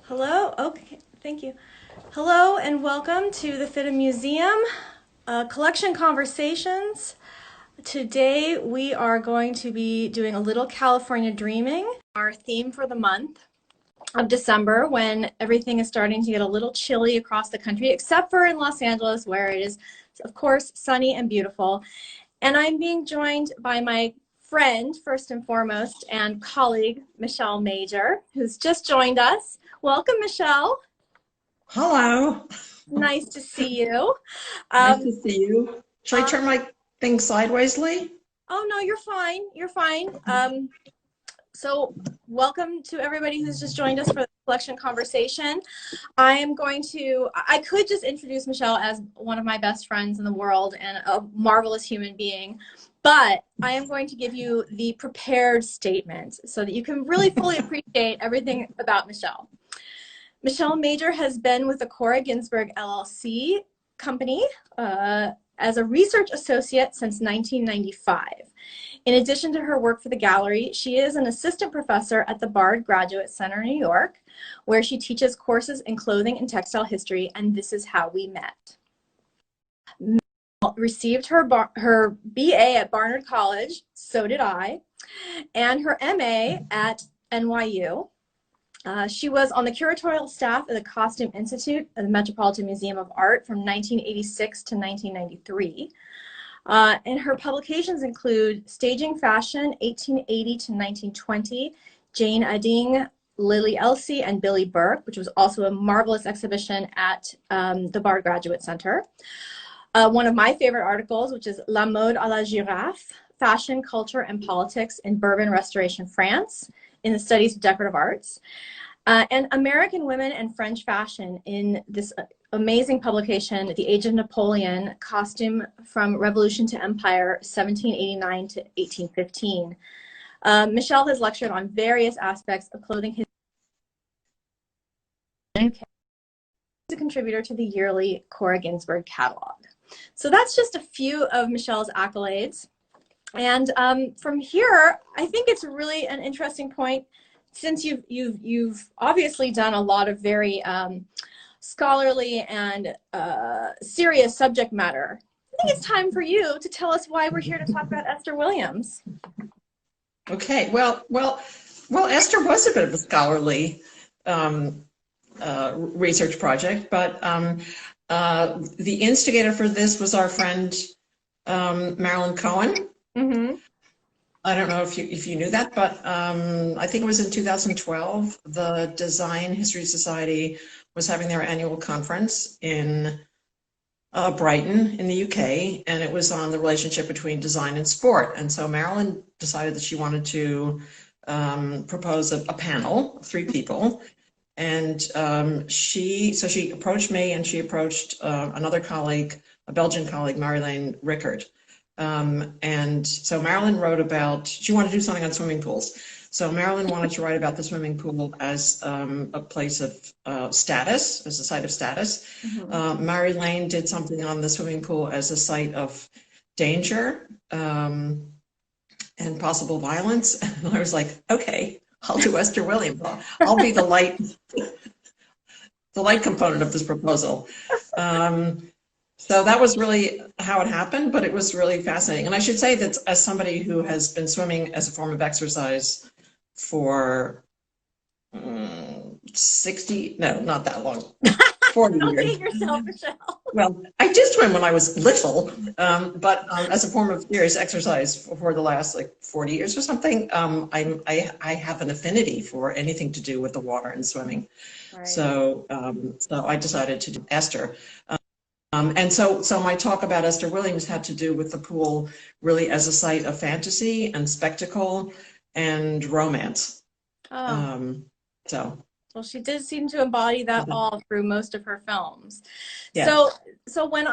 Hello. Okay, thank you. Hello and welcome to the FIDM Museum Collection Conversations. Today we are going to be doing a little California dreaming, our theme for the month of December, when everything is starting to get a little chilly across the country, except for in Los Angeles, where it is, of course, sunny and beautiful. And I'm being joined by my friend, first and foremost, and colleague, Michele Majer, who's just joined us. Welcome, Michele. Hello. Nice to see you. Nice to see you. Should I turn my thing sideways, Leigh? Oh, no, you're fine. You're fine. So welcome to everybody who's just joined us for the collection conversation. I could just introduce Michele as one of my best friends in the world and a marvelous human being, but I am going to give you the prepared statement so that you can really fully appreciate everything about Michele. Michele Majer has been with the Cora Ginsburg LLC company as a research associate since 1995. In addition to her work for the gallery, she is an assistant professor at the Bard Graduate Center in New York, where she teaches courses in clothing and textile history, and this is how we met. Michele received her BA at Barnard College, so did I, and her MA at NYU. She was on the curatorial staff at the Costume Institute at the Metropolitan Museum of Art from 1986 to 1993. And her publications include Staging Fashion, 1880 to 1920, Jane Adding, Lily Elsie, and Billy Burke, which was also a marvelous exhibition at the Bard Graduate Center. One of my favorite articles, which is La Mode à la Girafe, Fashion, Culture, and Politics in Bourbon Restoration, France, in the Studies of Decorative Arts, and American Women and French Fashion in this amazing publication, The Age of Napoleon, Costume from Revolution to Empire, 1789 to 1815. Michele has lectured on various aspects of clothing history. She's a contributor to the yearly Cora Ginsburg catalog. So that's just a few of Michele's accolades. And from here, I think it's really an interesting point, since you've obviously done a lot of very scholarly and serious subject matter. I think it's time for you to tell us why we're here to talk about Esther Williams. Okay. Well, Esther was a bit of a scholarly research project, but the instigator for this was our friend Marilyn Cohen. Mm-hmm. I don't know if you knew that, but I think it was in 2012, the Design History Society was having their annual conference in Brighton in the UK, and it was on the relationship between design and sport. And so Marilyn decided that she wanted to propose a panel of 3 people. And she approached me, and she approached another colleague, a Belgian colleague, Marjolein Rickert. And so Marilyn wrote about, she wanted to do something on swimming pools. So Marilyn wanted to write about the swimming pool as a place of status, as a site of status. Mm-hmm. Marjolein did something on the swimming pool as a site of danger and possible violence. And I was like, okay, I'll do Esther Williams. I'll be the light component of this proposal. So that was really how it happened, but it was really fascinating. And I should say that as somebody who has been swimming as a form of exercise for 60, no, not that long, 40 Don't years. hate yourself, Michele. Well, I did swim when I was little, but as a form of serious exercise for the last 40 years or something, I have an affinity for anything to do with the water and swimming. Right. So I decided to do Esther. And so my talk about Esther Williams had to do with the pool really as a site of fantasy and spectacle and romance. Oh. Well, she did seem to embody that all through most of her films. Yes. So when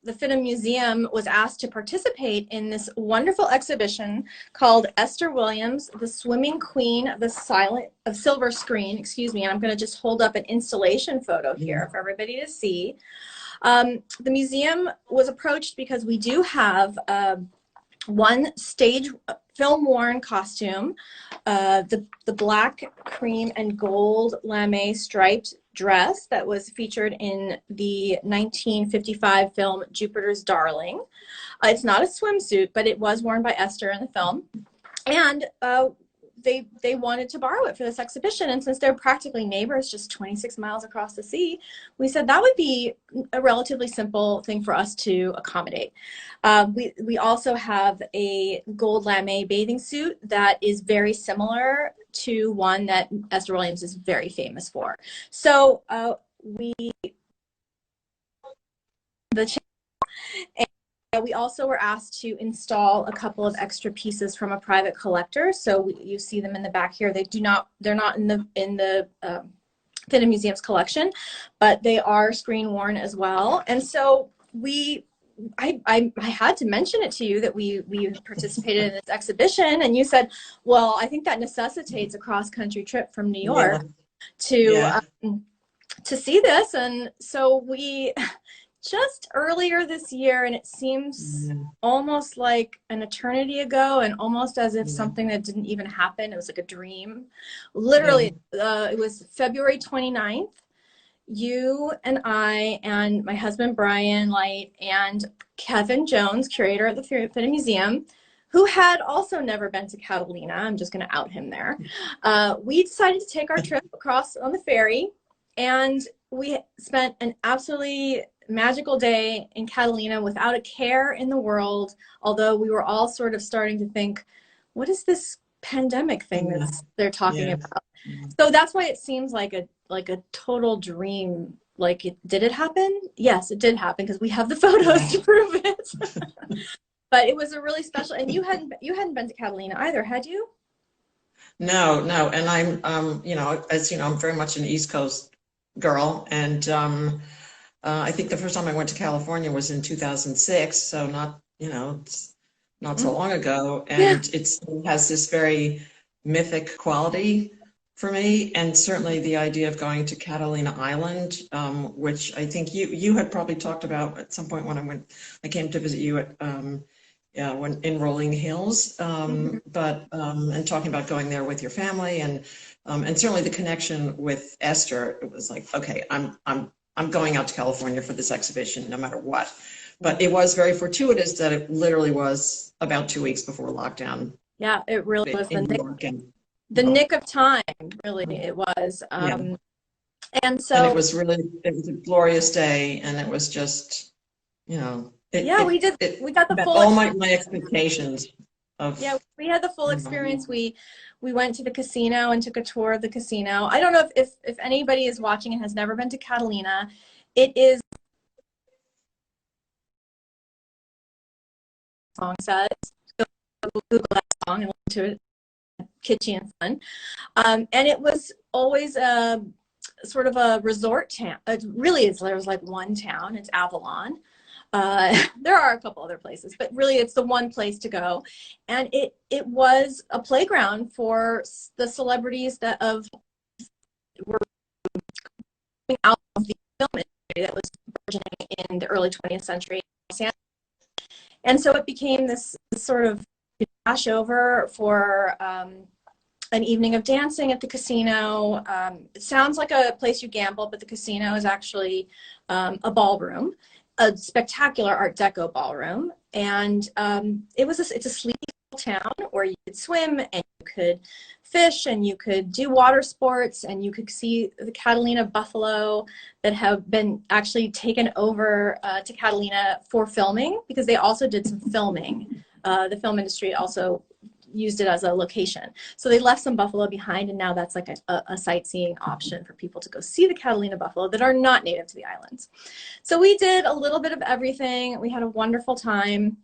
the FIDM Museum was asked to participate in this wonderful exhibition called Esther Williams, the Swimming Queen of the Silver Screen, excuse me, and I'm going to just hold up an installation photo here for everybody to see. The museum was approached because we do have one stage film-worn costume, the black, cream, and gold lame striped dress that was featured in the 1955 film Jupiter's Darling. It's not a swimsuit, but it was worn by Esther in the film. And they wanted to borrow it for this exhibition. And since they're practically neighbors, just 26 miles across the sea, we said that would be a relatively simple thing for us to accommodate. We also have a gold lame bathing suit that is very similar to one that Esther Williams is very famous for. So we also were asked to install a couple of extra pieces from a private collector. So you see them in the back here. They're not in the FIDM Museum's collection, but they are screen worn as well. And so I had to mention it to you that we participated in this exhibition, and you said, well, I think that necessitates a cross-country trip from New York to see this. And so we just earlier this year, and it seems almost like an eternity ago, and almost as if something that didn't even happen. It was like a dream. Literally, it was February 29th. You and I and my husband, Brian Light, and Kevin Jones, curator at the FIDM Museum, who had also never been to Catalina. I'm just going to out him there. We decided to take our trip across on the ferry, and we spent an absolutely magical day in Catalina without a care in the world, although we were all sort of starting to think, what is this pandemic thing that they're talking about? So that's why it seems like a total dream. Like, did it happen? Yes, it did happen, because we have the photos to prove it. But it was a really special, and you hadn't been to Catalina either, had you? No, and I'm you know, as you know, I'm very much an East Coast girl, and I think the first time I went to California was in 2006, so not, you know, it's not so long ago, and it has this very mythic quality for me, and certainly the idea of going to Catalina Island, which I think you had probably talked about at some point when I came to visit you at when in Rolling Hills, but and talking about going there with your family, and certainly the connection with Esther. It was like, okay, I'm going out to California for this exhibition no matter what. But it was very fortuitous that it literally was about 2 weeks before lockdown. Yeah, it really was the nick of time, really, it was. And so it was a glorious day, and it was just, you know, we got the full, all my expectations of. Yeah, we had the full experience. We went to the casino and took a tour of the casino. I don't know if anybody is watching and has never been to Catalina. It is, song says, Google that song and listen to it. Kitschy and fun. And it was always a sort of a resort town. It really is. There's like one town. It's Avalon. There are a couple other places, but really it's the one place to go. And it was a playground for the celebrities that were coming out of the film industry that was originating in the early 20th century. And so it became this sort of dash over for an evening of dancing at the casino. It sounds like a place you gamble, but the casino is actually a ballroom, a spectacular Art Deco ballroom. And it's a sleepy town where you could swim and you could fish and you could do water sports and you could see the Catalina buffalo that have been actually taken over to Catalina for filming, because they also did some filming. The film industry also used it as a location. So they left some buffalo behind, and now that's like a sightseeing option for people to go see the Catalina buffalo that are not native to the islands. So we did a little bit of everything. We had a wonderful time.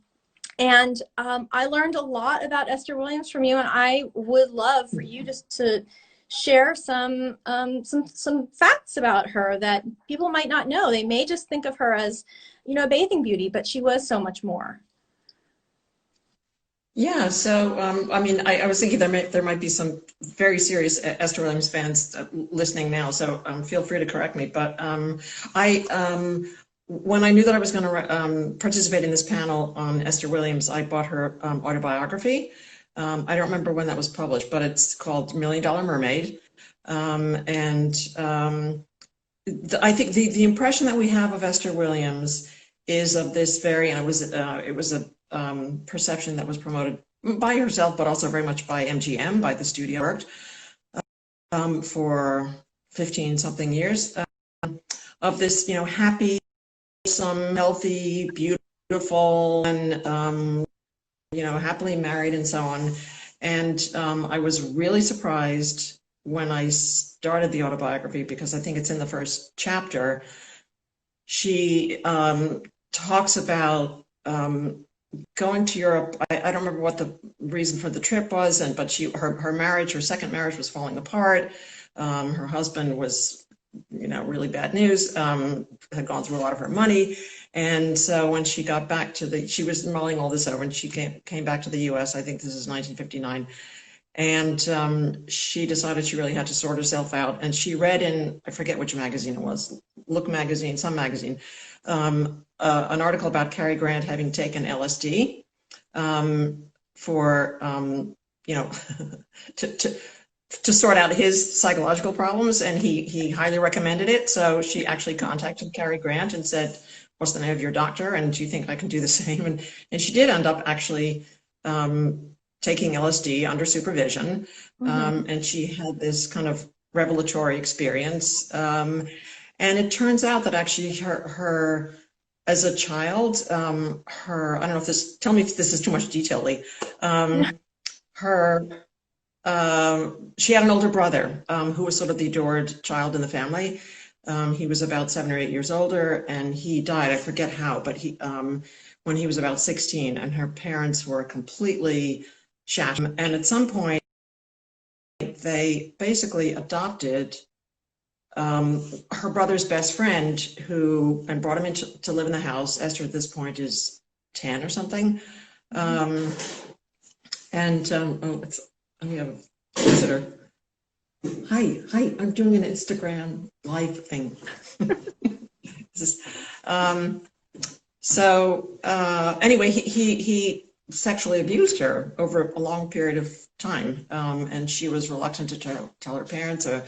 And I learned a lot about Esther Williams from you, and I would love for you just to share some facts about her that people might not know. They may just think of her as, you know, a bathing beauty, but she was so much more. Yeah, so I mean, I was thinking there might be some very serious Esther Williams fans listening now, so feel free to correct me. But when I knew that I was going to participate in this panel on Esther Williams, I bought her autobiography, I don't remember when that was published, but it's called $1 Million Mermaid. I think the impression that we have of Esther Williams is of this very, and it was a perception that was promoted by herself, but also very much by MGM, by the studio worked for 15 something years, of this, you know, happy, some healthy, beautiful, and you know, happily married and so on. And I was really surprised when I started the autobiography, because I think it's in the first chapter. She talks about going to Europe. I don't remember what the reason for the trip was, but her second marriage was falling apart. Her husband was, you know, really bad news, had gone through a lot of her money. And so when she got back to she was mulling all this over, and she came back to the US, I think this is 1959. And she decided she really had to sort herself out. And she read in, I forget which magazine it was, Look magazine, some magazine, an article about Cary Grant having taken LSD for, you know, to sort out his psychological problems. And he highly recommended it. So she actually contacted Cary Grant and said, what's the name of your doctor? And do you think I can do the same? And she did end up actually taking LSD under supervision. And she had this kind of revelatory experience. And it turns out that actually her as a child, I don't know if this, tell me if this is too much detail, Leigh. She had an older brother who was sort of the adored child in the family. He was about 7 or 8 years older, and he died. I forget how, but when he was about 16, and her parents were completely shattered. And at some point, they basically adopted her brother's best friend, and brought him in to live in the house. Esther at this point is 10 or something. Oh, we have a visitor. Hi, I'm doing an Instagram live thing. Anyway, he sexually abused her over a long period of time, and she was reluctant to tell her parents, or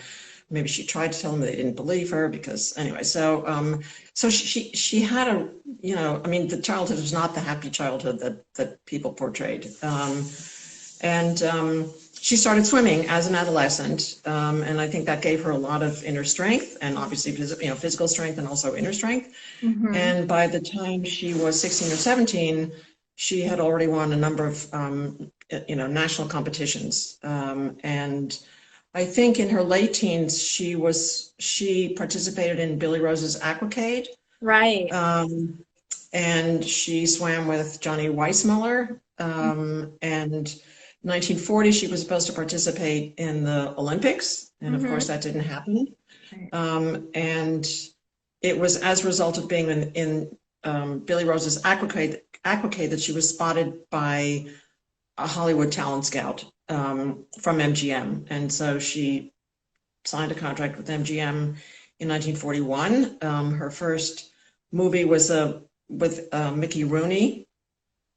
maybe she tried to tell them, they didn't believe her, because anyway, so she had a, you know, I mean, the childhood was not the happy childhood that people portrayed. She started swimming as an adolescent, and I think that gave her a lot of inner strength, and obviously, you know, physical strength and also inner strength. And by the time she was 16 or 17, she had already won a number of, you know, national competitions. And I think in her late teens, she participated in Billy Rose's Aquacade. Right. And she swam with Johnny Weissmuller, and 1940, she was supposed to participate in the Olympics, and of course that didn't happen. And it was as a result of being in Billy Rose's Aquacade that she was spotted by a Hollywood talent scout from MGM. And so she signed a contract with MGM in 1941. Her first movie was with Mickey Rooney.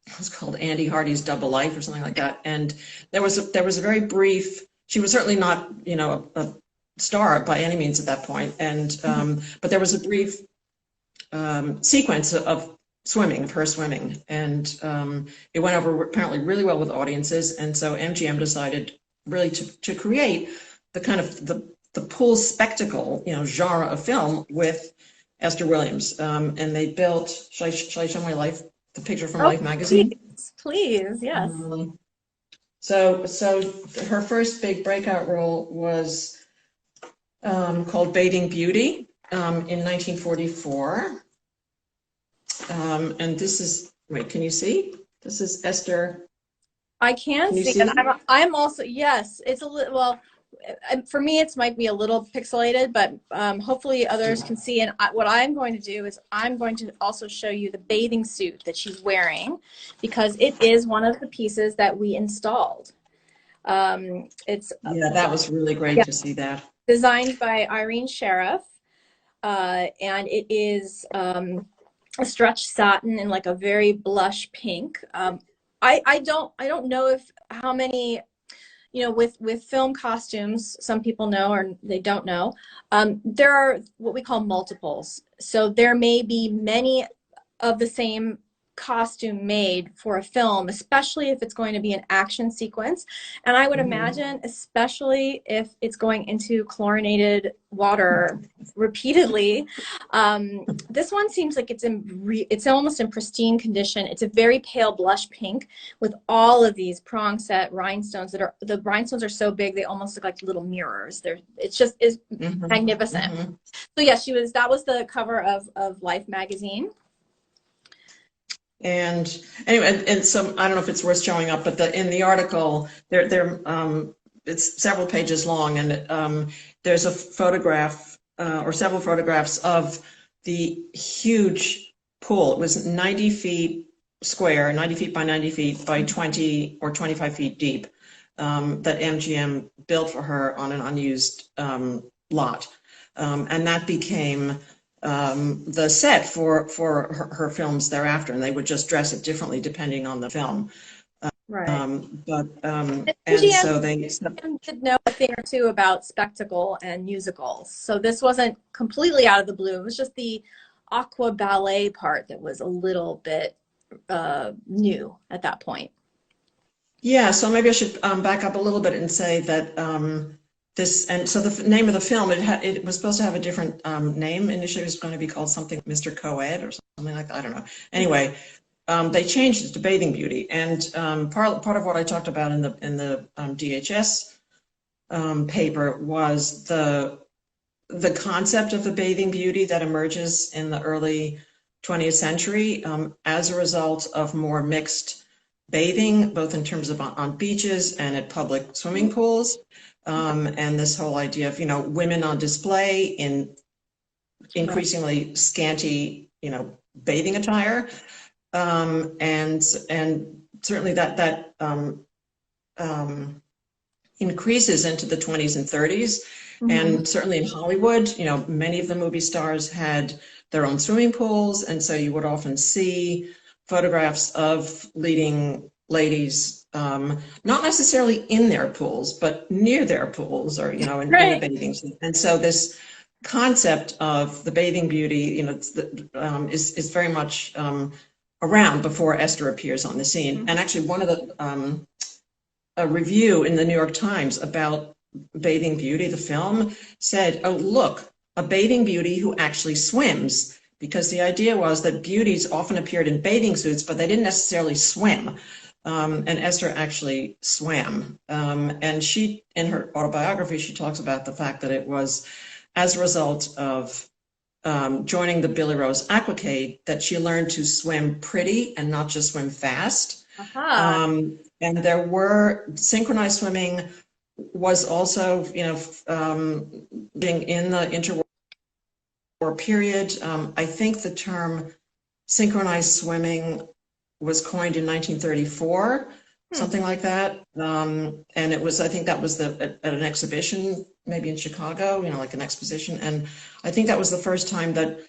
It was called Andy Hardy's Double Life or something like that. And there was a very brief, she was certainly not, you know, a star by any means at that point. And, but there was a brief sequence of her swimming. And it went over apparently really well with audiences. And so MGM decided really to create the kind of the pool spectacle, you know, genre of film with Esther Williams. And they built, shall I show my life? The picture from Life magazine? Please, yes. So her first big breakout role was called Bathing Beauty in 1944. And this is, wait, can you see? This is Esther. I can see, and I'm also, yes, it's a little, well, for me, it might be a little pixelated, but hopefully others can see. And what I'm going to do is I'm going to also show you the bathing suit that she's wearing, because it is one of the pieces that we installed. Yeah, that was really great to see that. Designed by Irene Sheriff, and it is a stretch satin in like a very blush pink. I don't know if how many, you know, with film costumes, some people know or they don't know, there are what we call multiples. So there may be many of the same costume made for a film, especially if it's going to be an action sequence. And I would imagine, especially if it's going into chlorinated water repeatedly, this one seems like it's almost in pristine condition. It's a very pale blush pink with all of these prong set rhinestones the rhinestones are so big they almost look like little mirrors. It's just is magnificent. So yeah, that was the cover of Life magazine. And anyway, and so I don't know if it's worth showing up, but in the article, it's several pages long, and there's a photograph or several photographs of the huge pool. It was 90 feet square, 90 feet by 90 feet by 20 or 25 feet deep, that MGM built for her on an unused lot, and that became the set for her films thereafter, and they would just dress it differently depending on the film. Right. And so they did know a thing or two about spectacle and musicals. So this wasn't completely out of the blue. It was just the aqua ballet part that was a little bit new at that point. Yeah, so maybe I should back up a little bit and say that so the name of the film, it was supposed to have a different name. Initially, it was going to be called something Mr. Co-ed or something like that. I don't know. Anyway, they changed it to Bathing Beauty, and part of what I talked about in the DHS paper was the concept of the bathing beauty that emerges in the early 20th century as a result of more mixed bathing, both in terms of on beaches and at public swimming pools. And this whole idea of, you know, women on display in increasingly scanty, you know, bathing attire, and certainly that increases into the 20s and 30s, and certainly in Hollywood, you know, many of the movie stars had their own swimming pools, and so you would often see photographs of leading ladies, not necessarily in their pools, but near their pools, or, you know, in the bathing suit. And so this concept of the bathing beauty, you know, is very much around before Esther appears on the scene. And actually, one of the a review in the New York Times about Bathing Beauty, the film, said, "Oh, look, a bathing beauty who actually swims." Because the idea was that beauties often appeared in bathing suits, but they didn't necessarily swim. And Esther actually swam. And she, in her autobiography, she talks about the fact that it was as a result of joining the Billy Rose Aquacade that she learned to swim pretty and not just swim fast. And there were synchronized swimming was also, you know, being in the interwar period. I think the term synchronized swimming was coined in 1934, something like that. And it was, I think that was at an exhibition, maybe in Chicago, you know, like an exposition. And I think that was the first time that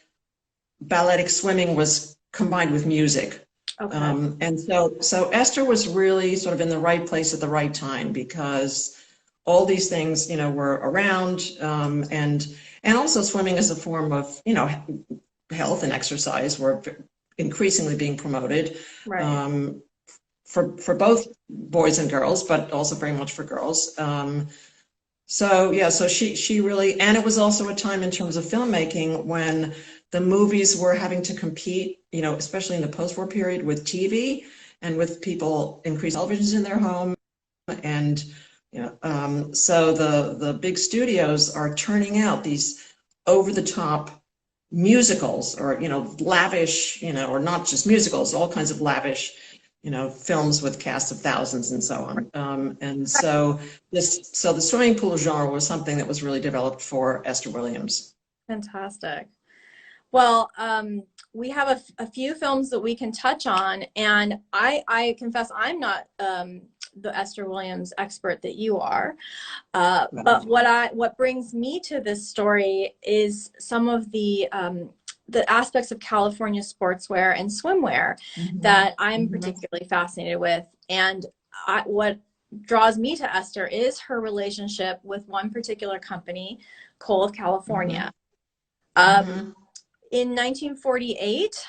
balletic swimming was combined with music. Okay. And so Esther was really sort of in the right place at the right time, because all these things, you know, were around, and also swimming as a form of, you know, health and exercise were increasingly being promoted, for both boys and girls, but also very much for girls. So yeah, so she really, and it was also a time in terms of filmmaking when the movies were having to compete, you know, especially in the post-war period, with TV and with people increased televisions in their home. And, you know, so the big studios are turning out these over-the-top musicals, or, you know, lavish, you know, or not just musicals, all kinds of lavish, you know, films with casts of thousands and so on. And so the swimming pool genre was something that was really developed for Esther Williams. Fantastic. Well, we have a few films that we can touch on, and I confess I'm not the Esther Williams expert that you are, but what brings me to this story is some of the the aspects of California sportswear and swimwear that I'm particularly fascinated with. And what draws me to Esther is her relationship with one particular company, Coal of California. In 1948,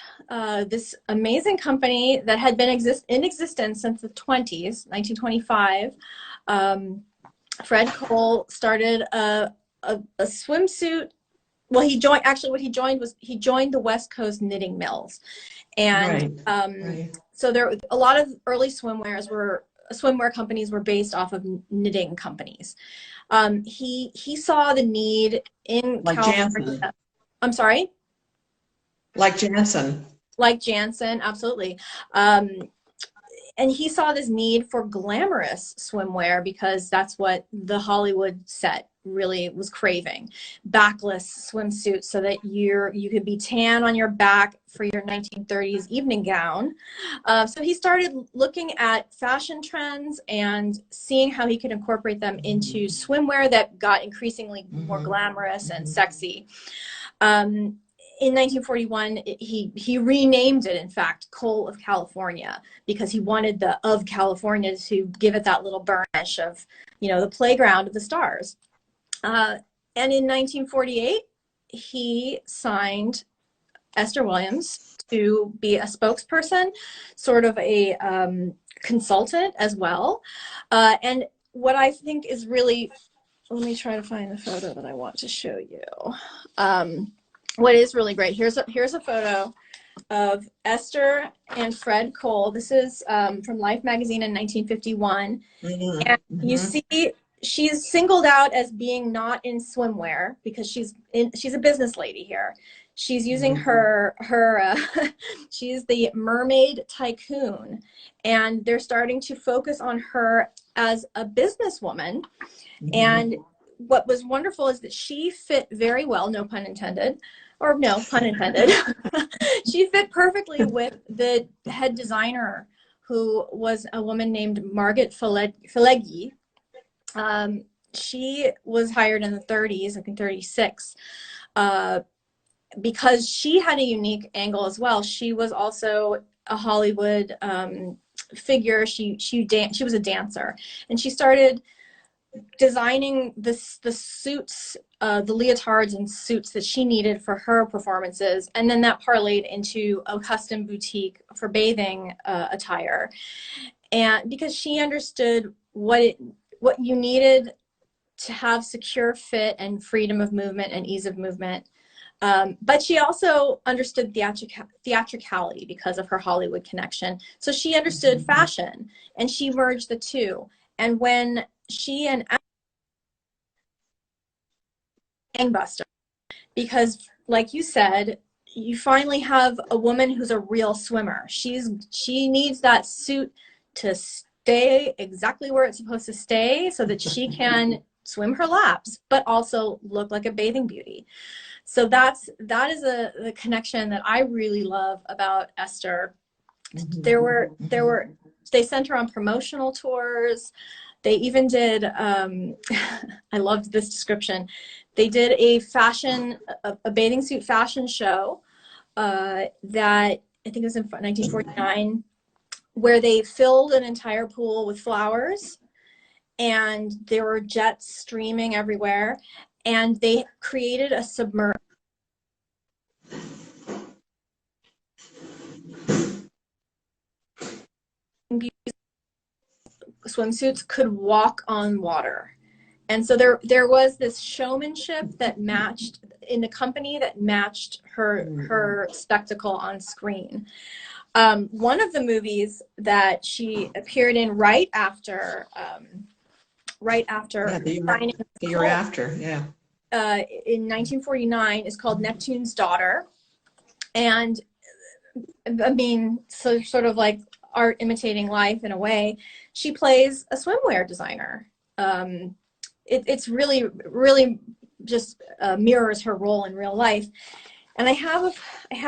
this amazing company that had been in existence since the 20s, 1925, Fred Cole started a swimsuit. Well, he joined the West Coast knitting mills. And so there a lot of early swimwear companies were based off of knitting companies. He saw the need in California. Jansen. I'm sorry? Like Jansen. Like Jansen, absolutely. And he saw this need for glamorous swimwear because that's what the Hollywood set really was craving. Backless swimsuits so that you could be tan on your back for your 1930s evening gown. So he started looking at fashion trends and seeing how he could incorporate them into swimwear that got increasingly more glamorous and sexy. In 1941, he renamed it, in fact, Coal of California, because he wanted the of California to give it that little burnish of, the playground of the stars. And in 1948, he signed Esther Williams to be a spokesperson, sort of a consultant as well. And what I think is really, let me try to find the photo that I want to show you. What is really great, here's a photo of Esther and Fred Cole. This is from Life magazine in 1951. And you see she's singled out as being not in swimwear because she's a business lady here. She's using her she's the Mermaid tycoon, and they're starting to focus on her as a businesswoman. And what was wonderful is that she fit very well, no pun intended, or no pun intended. She fit perfectly with the head designer, who was a woman named Margaret Fileggi. She was hired in the 30s, I think 36, because she had a unique angle as well. She was also a Hollywood figure. She was a dancer, and she started designing the suits, the leotards and suits that she needed for her performances, and then that parlayed into a custom boutique for bathing attire. And because she understood what you needed to have secure fit and freedom of movement and ease of movement, but she also understood theatricality because of her Hollywood connection. So she understood fashion, and she merged the two. And when she and gangbuster, because like you said, you finally have a woman who's a real swimmer. She needs that suit to stay exactly where it's supposed to stay so that she can swim her laps, but also look like a bathing beauty. So that is the connection that I really love about Esther. They sent her on promotional tours. They even did, I loved this description. They did a bathing suit fashion show that I think it was in 1949, where they filled an entire pool with flowers, and there were jets streaming everywhere, and they created a submerged swimsuits could walk on water. And so there was this showmanship that matched in the company that matched her spectacle on screen. One of the movies that she appeared in right after the year after, in 1949 is called Neptune's Daughter. And I mean, so sort of like art imitating life in a way. She plays a swimwear designer. It's really, really just mirrors her role in real life. And I have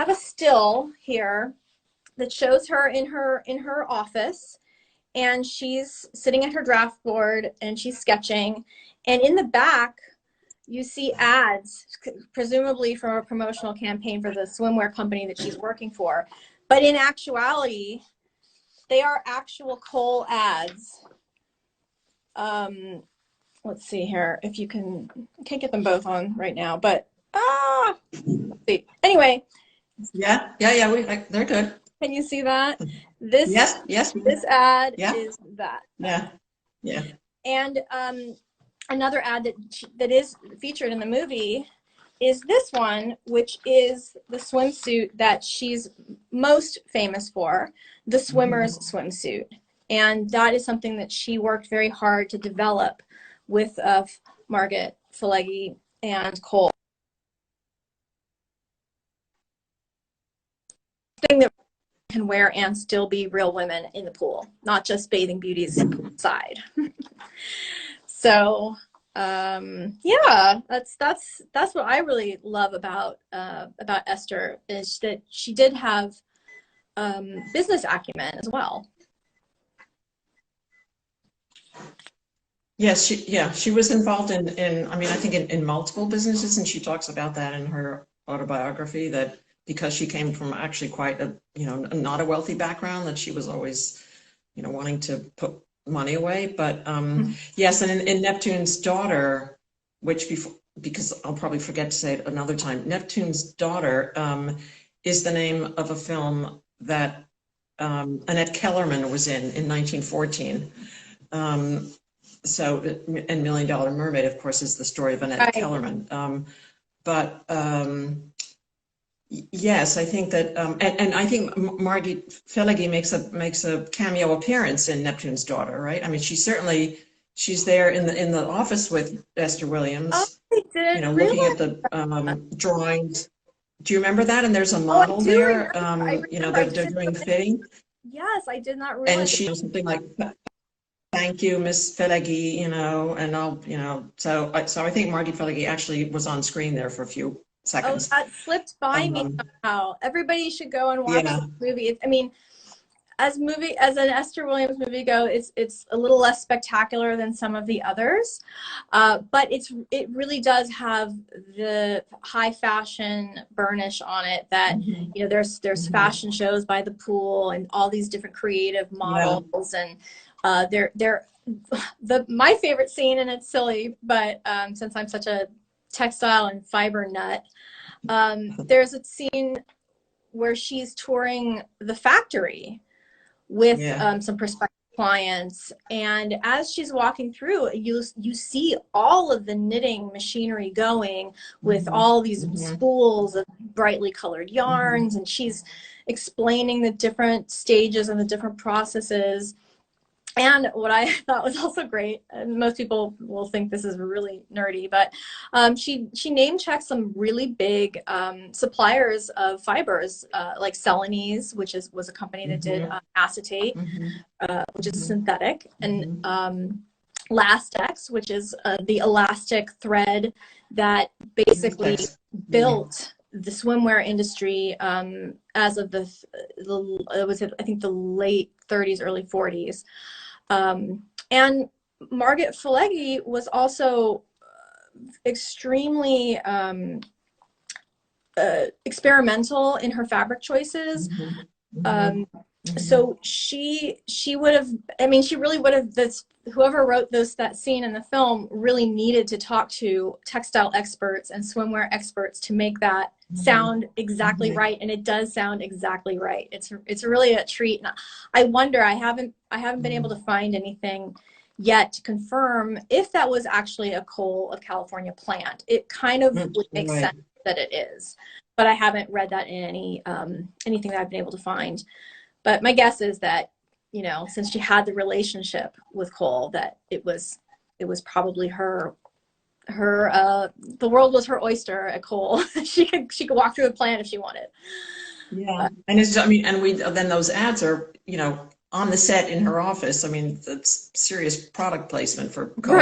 a still here that shows her in her office, and she's sitting at her draft board and she's sketching. And in the back, you see ads, presumably for a promotional campaign for the swimwear company that she's working for. But in actuality, they are actual Cole ads. Let's see here if you can. I can't get them both on right now, but let's see. Anyway. Yeah. They're good. Can you see that? This This ad is that. Yeah. And another ad that is featured in the movie is this one, which is the swimsuit that she's most famous for, the swimmer's swimsuit. And that is something that she worked very hard to develop with Margaret Fillegy and Cole. Thing that can wear and still be real women in the pool, not just bathing beauties side. So yeah, that's what I really love about Esther, is that she did have business acumen as well. Yes, she was involved in I mean, I think in multiple businesses, and she talks about that in her autobiography, that because she came from actually quite a, not a wealthy background, that she was always, wanting to put money away. But yes, and in Neptune's Daughter, because I'll probably forget to say it another time, Neptune's Daughter is the name of a film that Annette Kellerman was in 1914. So, and Million Dollar Mermaid, of course, is the story of Annette Kellerman. Yes, I think that, and I think Margaret Fillegy makes a cameo appearance in Neptune's Daughter, right? I mean, she's there in the office with Esther Williams. Oh, I did. Looking at the drawings. Do you remember that? And there's a model there. They're doing fitting. Yes, I did not realize. And she something like, "Thank you, Miss Fillegy," and I'll, so I think Margaret Fillegy actually was on screen there for a few seconds. Oh, that slipped by me somehow. Everybody should go and watch this movie. I mean, as an Esther Williams movie it's a little less spectacular than some of the others, but it really does have the high fashion burnish on it that there's fashion shows by the pool and all these different creative models, and my favorite scene, and it's silly, but since I'm such a textile and fiber nut, there's a scene where she's touring the factory with some prospective clients, and as she's walking through, you see all of the knitting machinery going with all these spools of brightly colored yarns, and she's explaining the different stages and the different processes. And what I thought was also great, and most people will think this is really nerdy, but she name checked some really big suppliers of fibers, like Celanese, which was a company that did acetate, which is synthetic, and Lastex, which is the elastic thread that basically built the swimwear industry as of it was, I think, the late 30s, early 40s. And Margaret Fillegy was also extremely experimental in her fabric choices. So she would have, I mean, she really would have, whoever wrote that scene in the film really needed to talk to textile experts and swimwear experts to make that sound exactly right, and it does sound exactly right. It's really a treat. And I wonder, I haven't been able to find anything yet to confirm if that was actually a Cole of California plant. It kind of would make sense that it is, but I haven't read that in anything that I've been able to find. But my guess is that, since she had the relationship with Cole, that it was probably her the world was her oyster at Cole. she could walk through a plant if she wanted. Yeah, and then those ads are on the set in her office. I mean, that's serious product placement for Cole.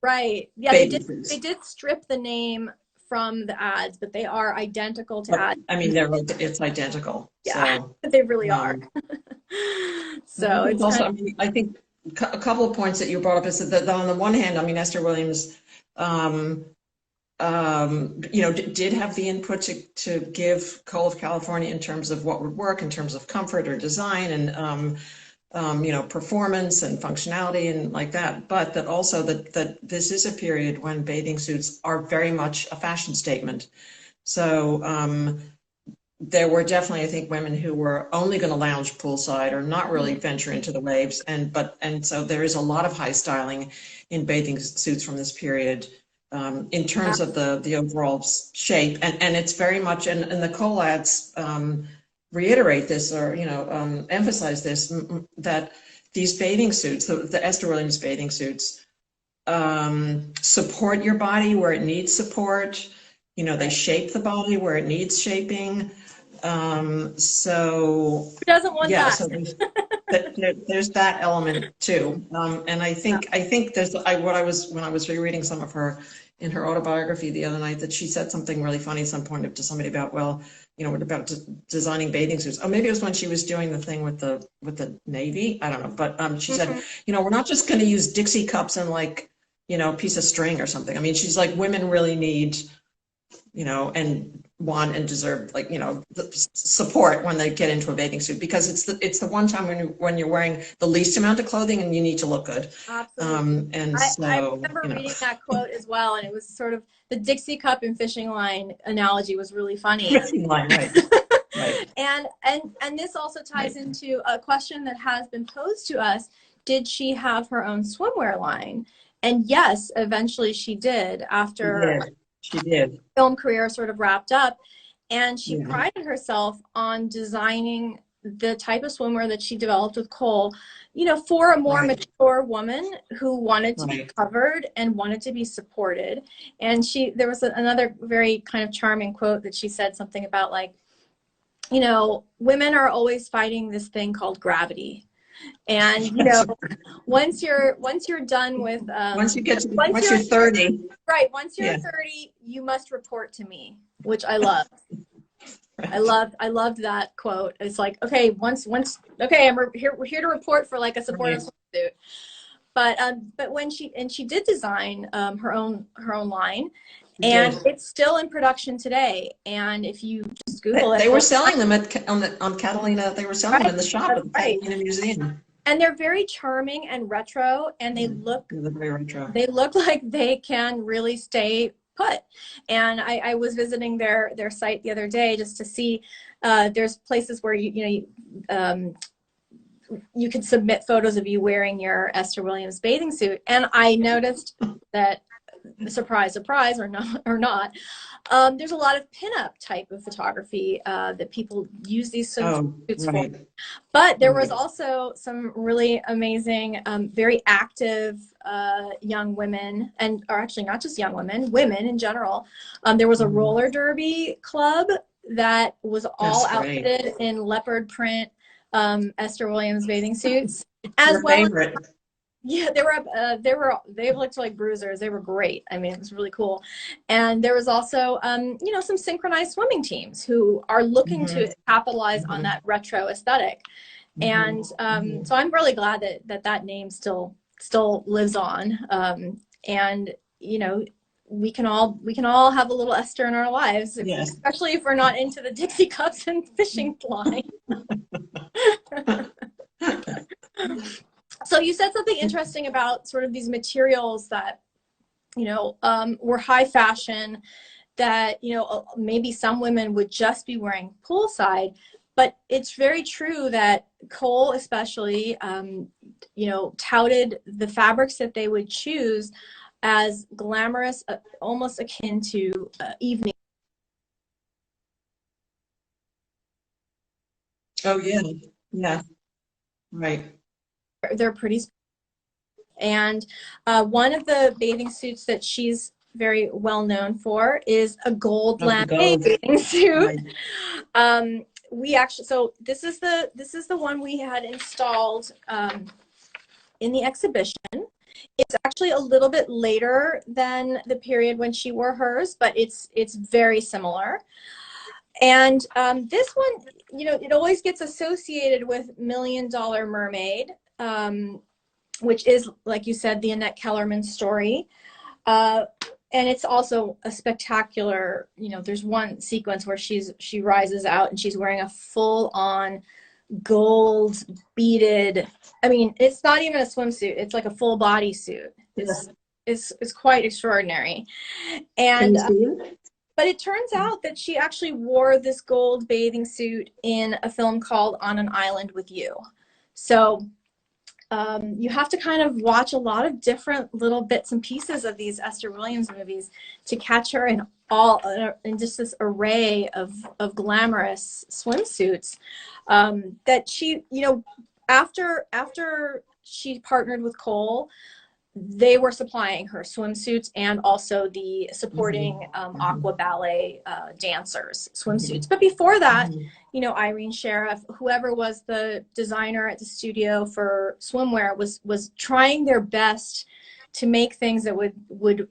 Right. Yeah, they did strip the name from the ads, but they are identical to ads. I mean, it's identical. Yeah, so, they really are. So it's also, I think a couple of points that you brought up is that on the one hand, I mean, Esther Williams you know, did have the input to give Cole of California in terms of what would work in terms of comfort or design and you know, performance and functionality and like that, but that also that this is a period when bathing suits are very much a fashion statement. So there were definitely, I think, women who were only going to lounge poolside or not really venture into the waves, and so there is a lot of high styling in bathing suits from this period. In terms of the overall shape, and it's very much, and the Cole ads reiterate this, or you know, emphasize this, that these bathing suits, the Esther Williams bathing suits, support your body where it needs support. You know, they shape the body where it needs shaping. So who doesn't want yeah, that? so there's that element too. And I think there's when I was rereading some of her in her autobiography the other night, that she said something really funny at some point to somebody about, well, you know, about designing bathing suits. Oh, maybe it was when she was doing the thing with the Navy. I don't know, but she said, you know, we're not just going to use Dixie cups and like, you know, a piece of string or something. I mean, she's like, women really need, you know, and want and deserve, like, you know, the support when they get into a bathing suit, because it's the one time when you're wearing the least amount of clothing and you need to look good. Absolutely. And I remember reading that quote as well, and it was sort of the Dixie cup and fishing line analogy was really funny. Fishing line, right. Right. And this also ties into a question that has been posed to us. Did she have her own swimwear line? And yes, eventually she did, after she did. Film career sort of wrapped up. And she prided herself on designing the type of swimwear that she developed with Cole, you know, for a more mature woman who wanted to be covered and wanted to be supported. And there was another very kind of charming quote that she said something about, like, you know, women are always fighting this thing called gravity. And you know, once you're done with once you're 30, right, once you're 30, you must report to me, which I love. I loved that quote. It's like, okay, okay, we're here to report for like a supportive swimsuit. But when she did design her own line, and it's still in production today. And if you just Google it, they were selling them on Catalina. They were selling them in the shop at the Catalina Museum. And they're very charming and retro, and they look very retro. They look like they can really stay put. And I was visiting their site the other day just to see. There's places where you can submit photos of you wearing your Esther Williams bathing suit, and I noticed that, surprise, surprise, or not, there's a lot of pinup type of photography that people use these suits for. But there was also some really amazing, very active young women, or actually not just young women, women in general. There was a roller derby club that was all outfitted in leopard print Esther Williams bathing suits, as well as, yeah, they looked like bruisers. They were great. I mean, it was really cool. And there was also, you know, some synchronized swimming teams who are looking to capitalize on that retro aesthetic. And so I'm really glad that name still lives on. And you know, we can all have a little Esther in our lives, especially if we're not into the Dixie cups and fishing line. So you said something interesting about sort of these materials that, you know, were high fashion, that, you know, maybe some women would just be wearing poolside. But it's very true that Cole especially, you know, touted the fabrics that they would choose as glamorous, almost akin to evening. Oh, yeah. Yeah. Right. They're pretty. And one of the bathing suits that she's very well known for is a gold lame bathing suit. Right. We actually, so this is the one we had installed in the exhibition. It's actually a little bit later than the period when she wore hers, but it's very similar. And this one, you know, it always gets associated with $1 Million Mermaid, which is, like you said, the Annette Kellerman story. and it's also a spectacular, you know, there's one sequence where she rises out and she's wearing a full-on gold beaded, I mean, it's not even a swimsuit, it's like a full body suit. It's quite extraordinary. And but it turns out that she actually wore this gold bathing suit in a film called On an Island with You. So you have to kind of watch a lot of different little bits and pieces of these Esther Williams movies to catch her in just this array of glamorous swimsuits that she, you know, after she partnered with Cole, they were supplying her swimsuits and also the supporting aqua ballet dancers swimsuits. But before that, you know, Irene Sheriff, whoever was the designer at the studio for swimwear, was trying their best to make things that would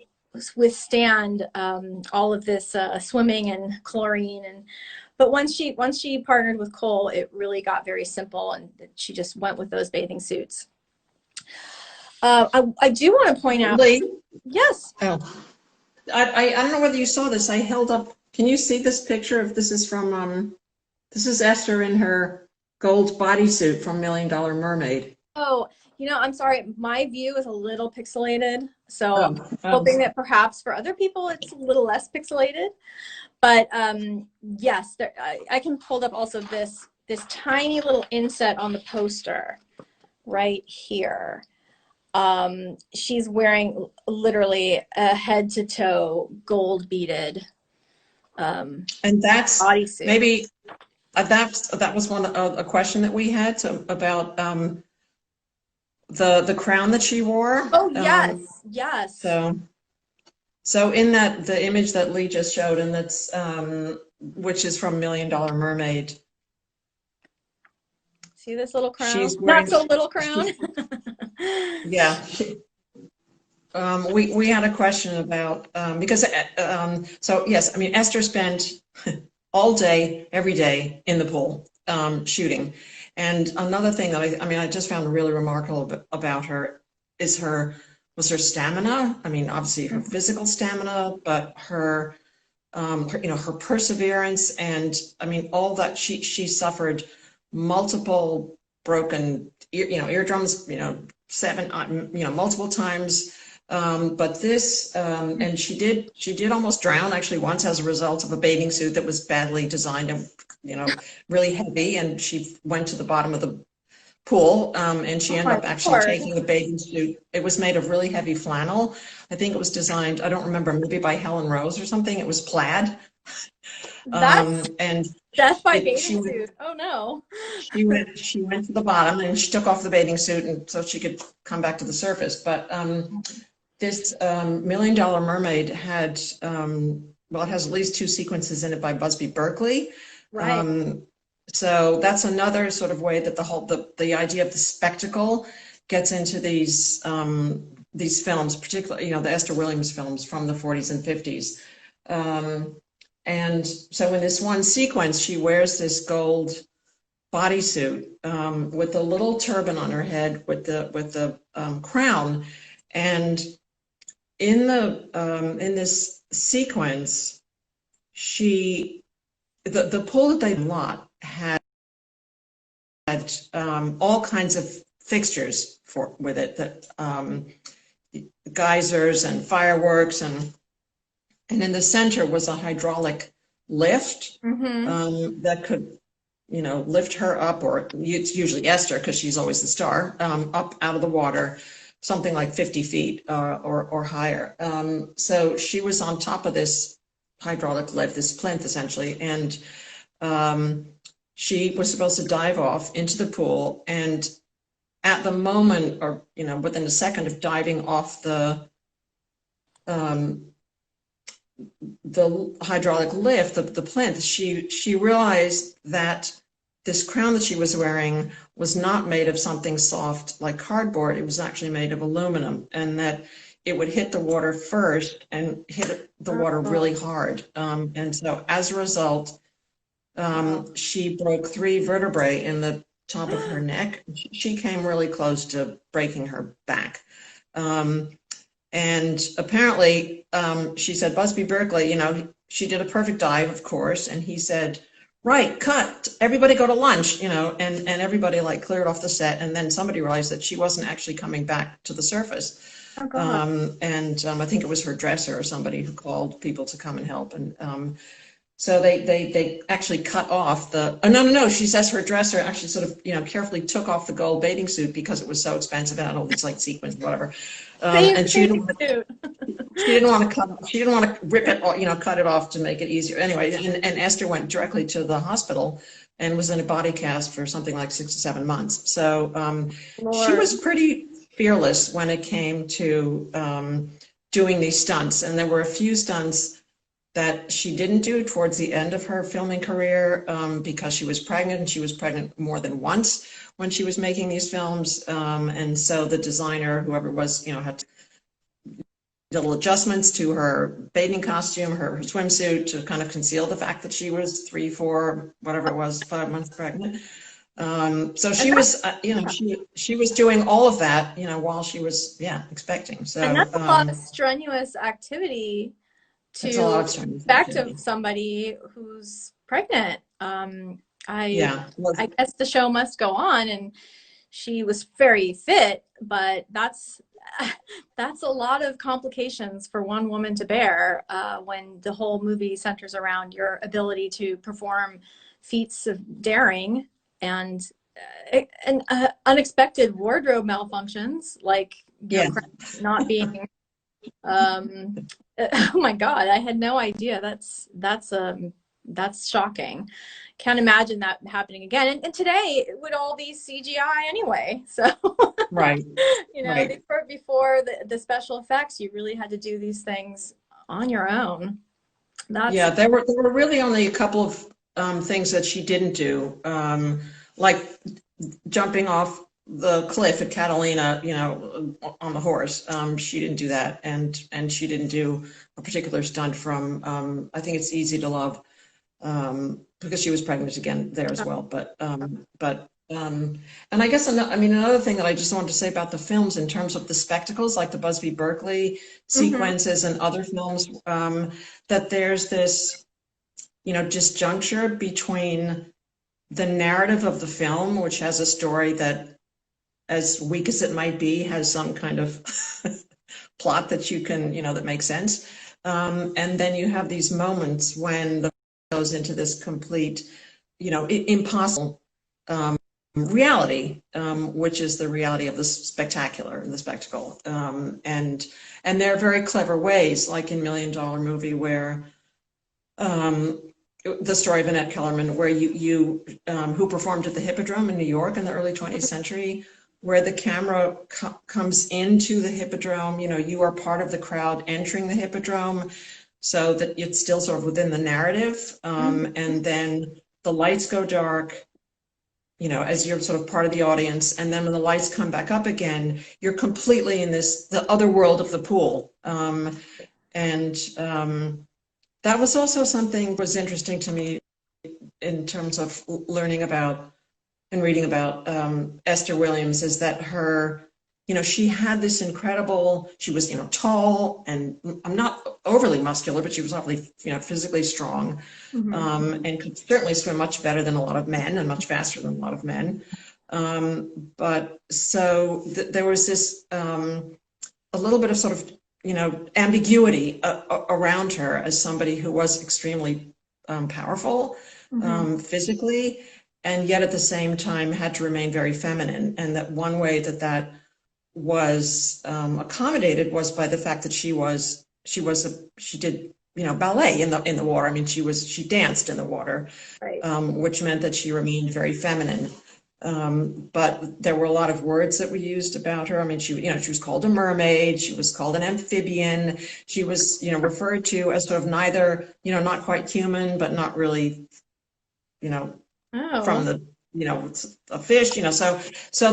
withstand all of this swimming and chlorine. And but once she partnered with Cole, it really got very simple, and she just went with those bathing suits. I do want to point out, Leigh? Yes. Oh, I don't know whether you saw this. I held up. Can you see this picture? Of this is from this is Esther in her gold bodysuit from $1 Million Mermaid. Oh, you know, I'm sorry. My view is a little pixelated, so I'm hoping that perhaps for other people it's a little less pixelated. But yes, I can hold up also this tiny little inset on the poster right here. She's wearing literally a head to toe gold beaded and that's bodysuit. Maybe that was a question that we had about the crown that she wore. Oh yes, yes. So in the image that Leigh just showed, and that's which is from $1 Million Mermaid. See this little crown? She's wearing, not so little crown. Yeah. We had a question about because so yes, I mean, Esther spent all day every day in the pool shooting. And another thing that I just found really remarkable about her was her stamina. I mean, obviously her physical stamina, but her you know, her perseverance, and I mean, all that she suffered multiple broken eardrums, you know, 7 you know, multiple times, but this and she did almost drown actually once as a result of a bathing suit that was badly designed and, you know, really heavy, and she went to the bottom of the pool and she ended up actually taking the bathing suit. It was made of really heavy flannel. I think it was designed, I don't remember, maybe by Helen Rose or something. It was plaid. And death by bathing suit. Oh no. She went to the bottom and she took off the bathing suit, and so she could come back to the surface. But this $1 Million Mermaid had well, it has at least 2 sequences in it by Busby Berkeley. Right. So that's another sort of way that the idea of the spectacle gets into these films, particularly, you know, the Esther Williams films from the 40s and 50s. And so in this one sequence, she wears this gold bodysuit with a little turban on her head with the crown. And in this sequence, the pool that they lot had all kinds of fixtures with it, that geysers and fireworks, and in the center was a hydraulic lift that could, you know, lift her up, or it's usually Esther because she's always the star, up out of the water, something like 50 feet or higher. So she was on top of this hydraulic lift, this plinth essentially, and she was supposed to dive off into the pool, and at the moment, or, you know, within a second of diving off the hydraulic lift, the plinth, she realized that this crown that she was wearing was not made of something soft like cardboard. It was actually made of aluminum, and that it would hit the water first and hit the water really hard. And so as a result, she broke 3 vertebrae in the top of her neck. She came really close to breaking her back. And apparently, she said, Busby Berkeley, you know, she did a perfect dive, of course, and he said, right, cut, everybody go to lunch, you know, and everybody like cleared off the set, and then somebody realized that she wasn't actually coming back to the surface. Oh, God. I think it was her dresser or somebody who called people to come and help, and so they actually cut off the, oh, no, she says her dresser actually sort of, you know, carefully took off the gold bathing suit because it was so expensive and had all these like sequins, whatever. And she didn't want to rip it, you know, cut it off to make it easier. Anyway, and Esther went directly to the hospital and was in a body cast for something like 6 to 7 months. So she was pretty fearless when it came to doing these stunts. And there were a few stunts that she didn't do towards the end of her filming career because she was pregnant, and she was pregnant more than once when she was making these films. And so the designer, whoever it was, you know, had to little adjustments to her bathing costume, her swimsuit, to kind of conceal the fact that she was 3, 4, whatever it was, 5 months pregnant. So she was, you know, she was doing all of that, you know, while she was, expecting. So and that's a lot of strenuous activity to expect of somebody who's pregnant. I guess the show must go on, and she was very fit, but that's a lot of complications for one woman to bear when the whole movie centers around your ability to perform feats of daring and unexpected wardrobe malfunctions, like not being oh my God, I had no idea. That's shocking. Can't imagine that happening again. And today it would all be CGI anyway. So right, you know, before the special effects, you really had to do these things on your own. There were really only a couple of things that she didn't do, like jumping off the cliff at Catalina, you know, on the horse. She didn't do that, and she didn't do a particular stunt from I think It's Easy to Love, because she was pregnant again there as well. And I guess another thing that I just wanted to say about the films in terms of the spectacles, like the Busby Berkeley sequences and other films, that there's this, you know, disjuncture between the narrative of the film, which has a story that, as weak as it might be, has some kind of plot that you can, you know, that makes sense. And then you have these moments when the goes into this complete, you know, impossible reality, which is the reality of the spectacular and the spectacle. And there are very clever ways, like in $1 Million Movie, where the story of Annette Kellerman, where you who performed at the Hippodrome in New York in the early 20th century, where the camera comes into the Hippodrome. You know, you are part of the crowd entering the Hippodrome, so that it's still sort of within the narrative. And then the lights go dark, you know, as you're sort of part of the audience. And then when the lights come back up again, you're completely in the other world of the pool. That was also something that was interesting to me in terms of learning about and reading about Esther Williams, is that her, you know, she had this incredible, she was, you know, tall, and I'm not overly muscular, but she was awfully, you know, physically strong, and could certainly swim much better than a lot of men and much faster than a lot of men. But so there was this, a little bit of sort of, you know, ambiguity around her as somebody who was extremely powerful physically, and yet at the same time had to remain very feminine. And that one way that was accommodated was by the fact that she did, you know, ballet in the water. I mean, she danced in the water, right. Which meant that she remained very feminine. But there were a lot of words that were used about her. I mean, she was called a mermaid. She was called an amphibian. She was, you know, referred to as sort of neither, you know, not quite human, but not really, you know, from the, you know, a fish, you know. So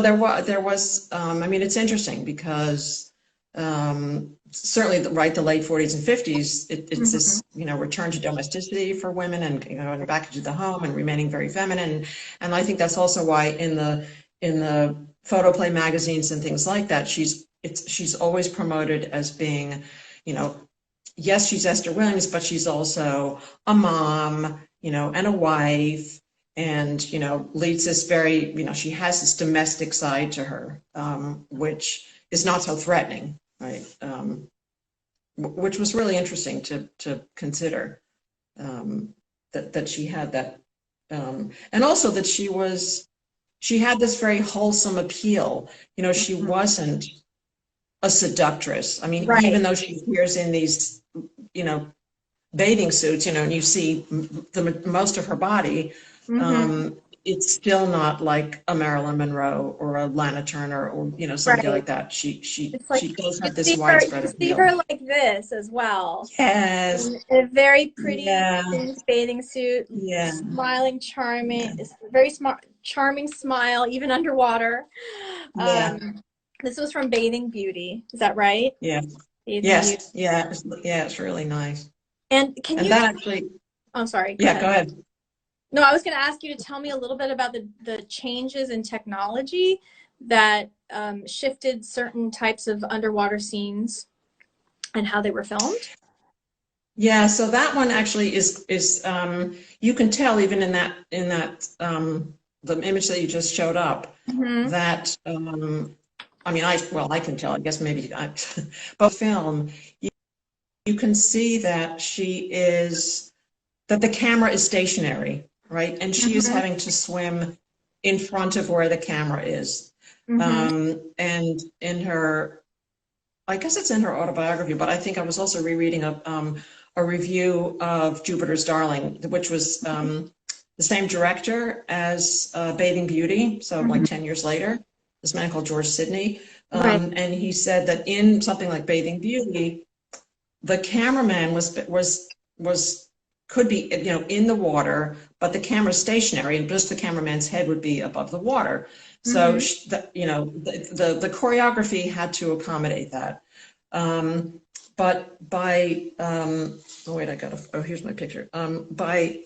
there was, I mean, it's interesting because certainly the late 40s and 50s, it's this, you know, return to domesticity for women, and, you know, back into the home and remaining very feminine. And I think that's also why in the photoplay magazines and things like that, she's she's always promoted as being, you know, yes, she's Esther Williams, but she's also a mom, you know, and a wife, and, you know, leads this very, you know, she has this domestic side to her, which is not so threatening, right? Which was really interesting to consider, that she had that, and also that she had this very wholesome appeal. You know, she wasn't a seductress. I mean, Right. even though she appears in these, you know, bathing suits, you know, and you see most of her body, it's still not like a Marilyn Monroe or a Lana Turner or, you know, somebody Right. like that. She does have this see widespread her, appeal. see her like this as well. Yes. In a very pretty Yeah. bathing suit, Yeah. smiling, charming, very smart, charming smile, even underwater. Yeah. This was from Bathing Beauty. Is that right? Yeah. Bathing Yes. Beauty. Yeah. Yeah. It's really nice. And can And you? that actually. I'm sorry. Yeah. Go ahead. No, I was going to ask you to tell me a little bit about the changes in technology that shifted certain types of underwater scenes and how they were filmed. Yeah, so that one actually is you can tell even in that the image that you just showed up, that I mean, I can tell, I guess maybe but film, you can see that that the camera is stationary, right? And she is having to swim in front of where the camera is. And in her, I guess it's in her autobiography, but I think I was also rereading a review of Jupiter's Darling, which was the same director as Bathing Beauty, so like 10 years later, this man called George Sidney. And he said that in something like Bathing Beauty, the cameraman could be, you know, in the water, but the camera's stationary, and just the cameraman's head would be above the water. So, you know, the choreography had to accommodate that. But by, oh wait, here's my picture. By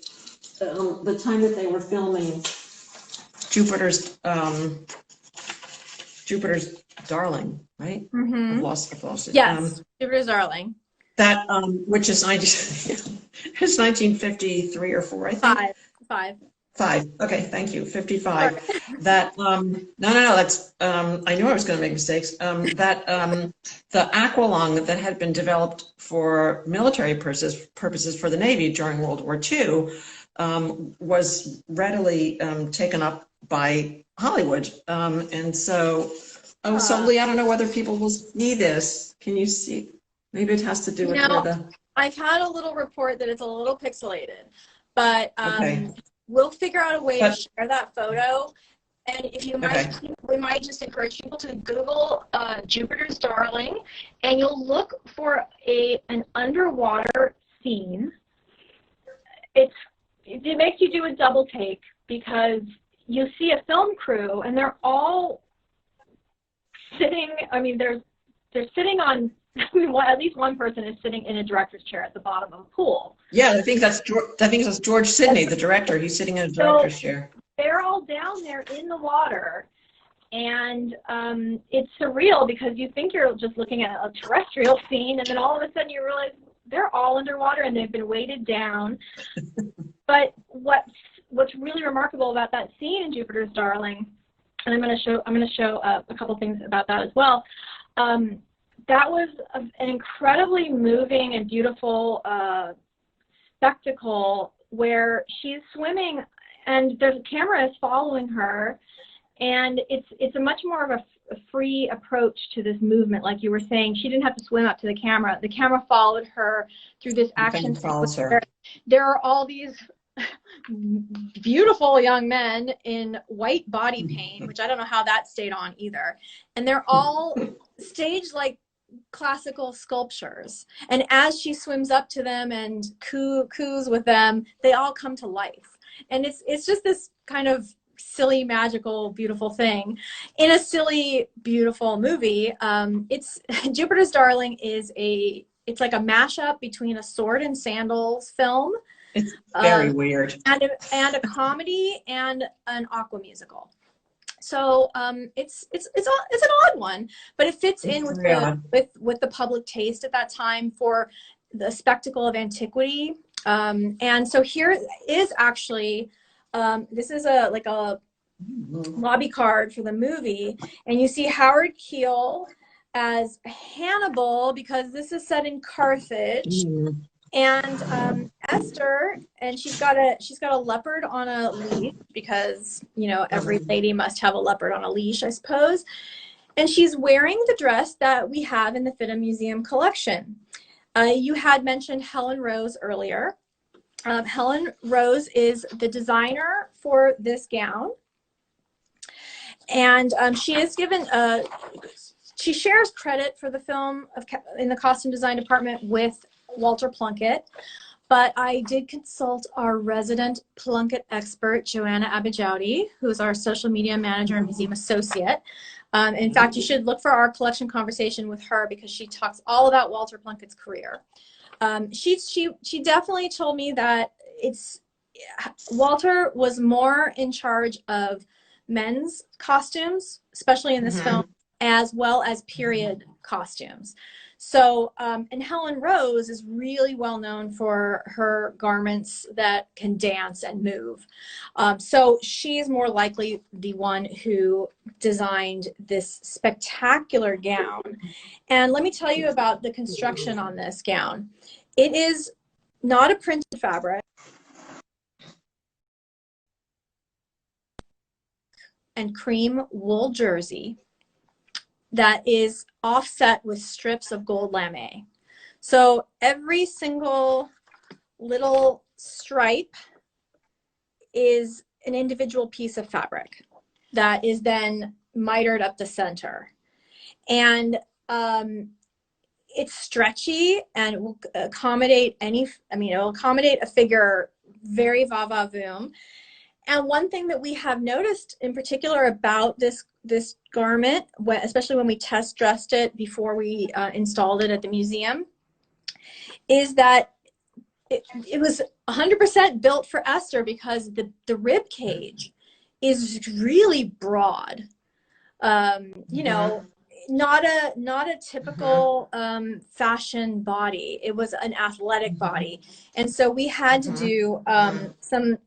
the time that they were filming Jupiter's Darling, right? I've lost it. Yes, Jupiter's Darling. That, which is 1953 or 4, I think. Five. Okay, thank you. 55. Sorry. That no, that's I knew I was going to make mistakes. That the aqualung that had been developed for military purposes for the Navy during World War II was readily taken up by Hollywood, and so Leigh, I don't know whether people will see this. Can you see? Maybe it has to do with where the. I've had a little report that it's a little pixelated, but we'll figure out a way to share that photo. And if you might, we might just encourage people to Google Jupiter's Darling, and you'll look for an underwater scene. It makes you do a double take because you see a film crew, and they're all sitting. I mean, they're sitting on. At least one person is sitting in a director's chair at the bottom of a pool. Yeah, I think that's George Sidney, the director. He's sitting in a director's chair. They're all down there in the water, and it's surreal because you think you're just looking at a terrestrial scene, and then all of a sudden you realize they're all underwater and they've been weighted down. But what's really remarkable about that scene in Jupiter's Darling, and I'm going to show a couple things about that as well. That was an incredibly moving and beautiful spectacle where she's swimming and there's a camera is following her, and it's a much more of a free approach to this movement. Like you were saying, she didn't have to swim up to the camera. The camera followed her through this action. Follows her. There are all these beautiful young men in white body paint, which I don't know how that stayed on either. And they're all staged like classical sculptures, and as she swims up to them and coos with them, they all come to life, and it's just this kind of silly, magical, beautiful thing in a silly, beautiful movie. It's Jupiter's Darling it's like a mashup between a sword and sandals film. It's very weird, and a comedy and an aqua musical. So it's an odd one, but it fits in with the public taste at that time for the spectacle of antiquity. And so here is actually this is like a lobby card for the movie, and you see Howard Keel as Hannibal because this is set in Carthage. And Esther, and she's got a leopard on a leash because, you know, every lady must have a leopard on a leash, I suppose. And she's wearing the dress that we have in the FIDM Museum collection. You had mentioned Helen Rose earlier. Helen Rose is the designer for this gown. And she is given, she shares credit for the film in the costume design department with Walter Plunkett, but I did consult our resident Plunkett expert, Joanna Abijouti, who is our social media manager and museum associate. In fact, you should look for our collection conversation with her because she talks all about Walter Plunkett's career. She definitely told me that Walter was more in charge of men's costumes, especially in this film, as well as period costumes. So, and Helen Rose is really well known for her garments that can dance and move. So she's more likely the one who designed this spectacular gown. And let me tell you about the construction on this gown. It is not a printed fabric. And cream wool jersey that is offset with strips of gold lame. So every single little stripe is an individual piece of fabric that is then mitered up the center. And it's stretchy and will accommodate it'll accommodate a figure very va-va-voom. And one thing that we have noticed in particular about this garment, especially when we test dressed it before we installed it at the museum, is that it was 100% built for Esther because the rib cage is really broad. You know, not a typical fashion body. It was an athletic body, and so we had to do some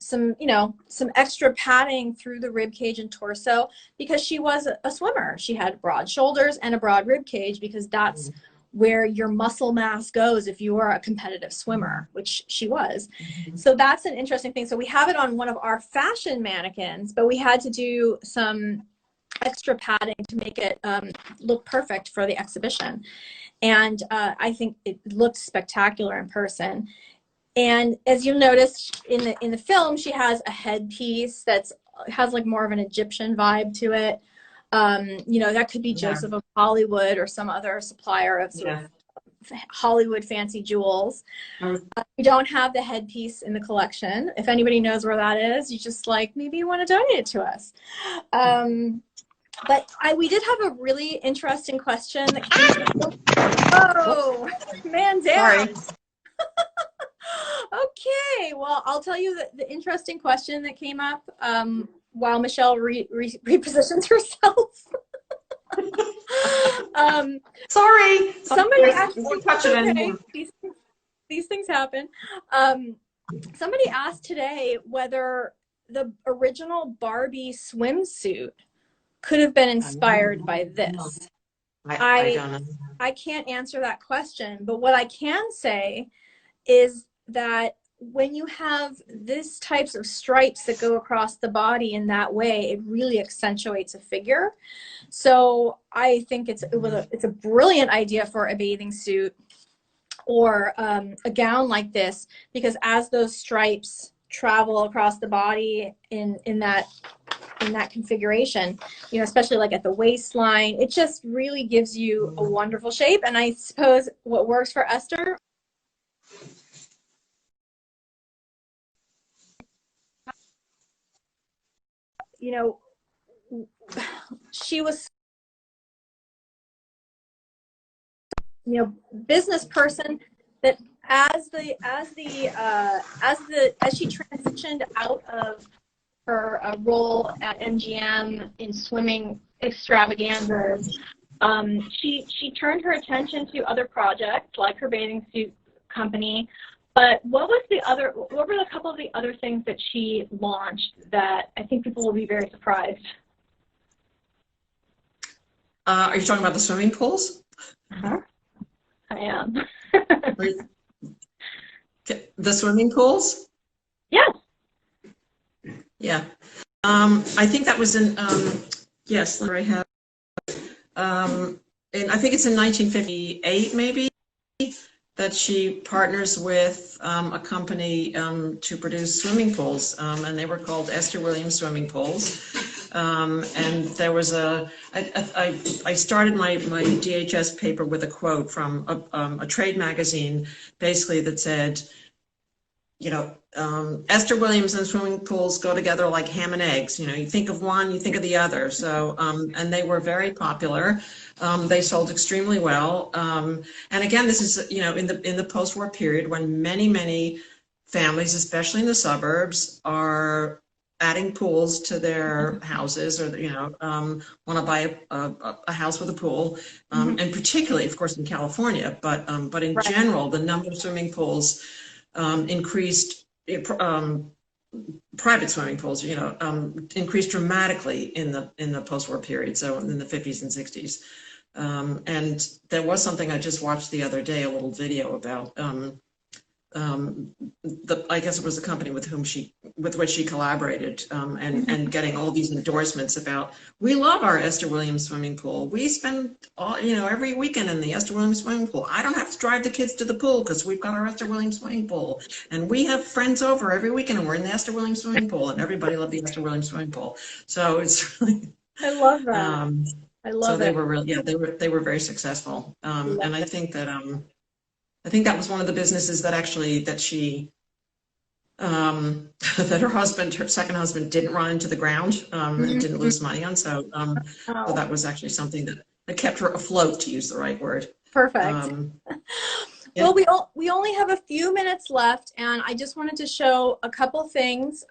extra padding through the rib cage and torso because she was a swimmer. She had broad shoulders and a broad rib cage because that's where your muscle mass goes if you are a competitive swimmer, which she was. So that's an interesting thing. So we have it on one of our fashion mannequins, but we had to do some extra padding to make it look perfect for the exhibition. And I think it looked spectacular in person. And as you noticed in the film, she has a headpiece that has like more of an Egyptian vibe to it. You know, that could be Joseph of Hollywood or some other supplier of sort of Hollywood fancy jewels. We don't have the headpiece in the collection. If anybody knows where that is, you just like, maybe you want to donate it to us. But we did have a really interesting question that came. Oh, man down. Sorry. Okay, well, I'll tell you the interesting question that came up while Michele repositions herself. Sorry. Somebody asked. Okay. These things happen. Somebody asked today whether the original Barbie swimsuit could have been inspired by this. I don't know. I can't answer that question, but what I can say is that when you have these types of stripes that go across the body in that way, it really accentuates a figure. So I think it's a brilliant idea for a bathing suit or a gown like this, because as those stripes travel across the body in that configuration, you know, especially like at the waistline, it just really gives you a wonderful shape. And I suppose what works for Esther, you know, she was, you know, business person that as she transitioned out of her role at MGM in swimming extravaganzas, she turned her attention to other projects like her bathing suit company. But what were a couple of the other things that she launched that I think people will be very surprised? Are you talking about the swimming pools? Uh-huh. I am. The swimming pools? Yes. Yeah. I think that was in, yes, I have, and I think it's in 1958, maybe, that she partners with a company to produce swimming pools, and they were called Esther Williams swimming pools. And there was I started my DHS paper with a quote from a trade magazine, basically, that said, you know, Esther Williams and swimming pools go together like ham and eggs. You know, you think of one, you think of the other. So, and they were very popular. They sold extremely well. And again, this is, you know, in the post-war period when many families, especially in the suburbs, are adding pools to their houses, or, you know, want to buy a house with a pool, and particularly, of course, in California, but in general, the number of swimming pools increased. Private swimming pools, you know, increased dramatically in the post-war period, so in the 50s and 60s. And there was something I just watched the other day, a little video about I guess it was the company with which she collaborated, and getting all these endorsements about, we love our Esther Williams swimming pool. We spend every weekend in the Esther Williams swimming pool. I don't have to drive the kids to the pool because we've got our Esther Williams swimming pool, and we have friends over every weekend and we're in the Esther Williams swimming pool, and everybody loved the Esther Williams swimming pool. So it's really, I love that. I love so it. they were really, yeah, they were very successful, and I think that was one of the businesses that she that her second husband didn't run into the ground, and didn't lose money on. So so that was actually something that kept her afloat, to use the right word. Perfect. Yeah. Well, we only have a few minutes left, and I just wanted to show a couple things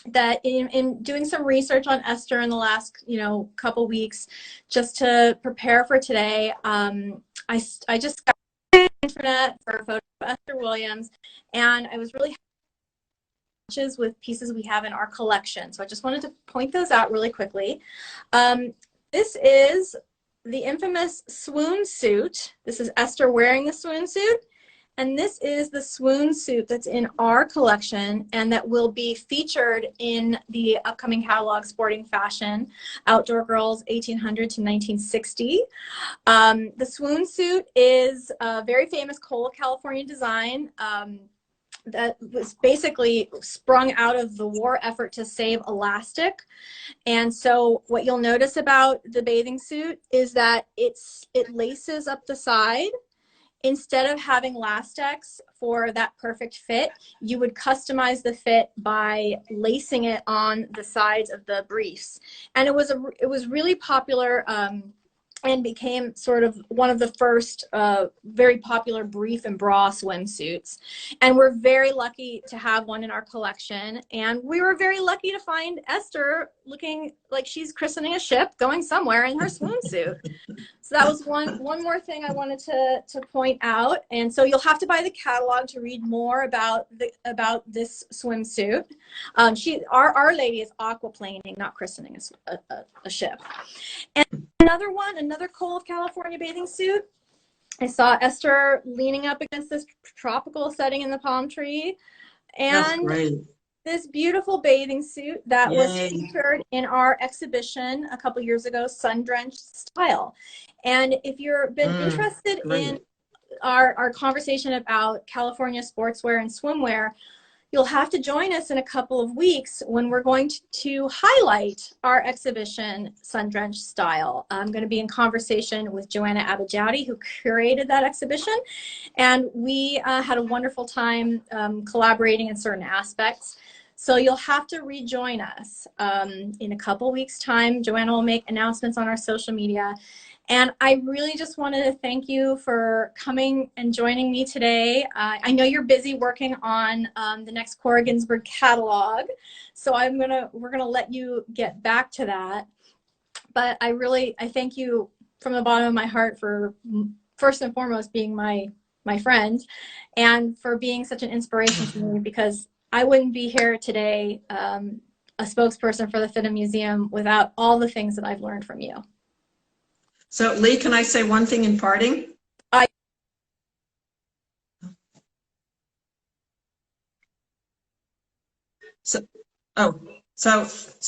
that in doing some research on Esther in the last couple weeks, just to prepare for today. I just got the internet for a photo of Esther Williams, and I was really happy with pieces we have in our collection. So I just wanted to point those out really quickly. This is the infamous Swoon Suit. This is Esther wearing the Swoon Suit. And this is the Swoon Suit that's in our collection and that will be featured in the upcoming catalog, Sporting Fashion, Outdoor Girls 1800 to 1960. The Swoon Suit is a very famous Cora, California design that was basically sprung out of the war effort to save elastic. And so what you'll notice about the bathing suit is that it laces up the side. Instead of having lastex for that perfect fit, you would customize the fit by lacing it on the sides of the briefs. And it was really popular and became sort of one of the first very popular brief and bra swimsuits. And we're very lucky to have one in our collection. And we were very lucky to find Esther looking like she's christening a ship going somewhere in her swoon suit. So that was one more thing I wanted to point out. And so you'll have to buy the catalog to read more about this swimsuit. Our Lady is aquaplaning, not christening a ship. And another cold California bathing suit. I saw Esther leaning up against this tropical setting in the palm tree, and this beautiful bathing suit that was featured in our exhibition a couple years ago, Sun-Drenched Style. And if you've been interested in our conversation about California sportswear and swimwear, you'll have to join us in a couple of weeks when we're going to highlight our exhibition, Sun-Drenched Style. I'm going to be in conversation with Joanna Abijadi, who curated that exhibition, and we had a wonderful time collaborating in certain aspects. So you'll have to rejoin us in a couple weeks' time. Joanna will make announcements on our social media. And I really just wanted to thank you for coming and joining me today. I know you're busy working on the next Cora Ginsburg catalog, so we're gonna let you get back to that. But I thank you from the bottom of my heart for, first and foremost, being my friend, and for being such an inspiration to me, because I wouldn't be here today, a spokesperson for the FIDM Museum, without all the things that I've learned from you. So, Leigh, can I say one thing in parting? So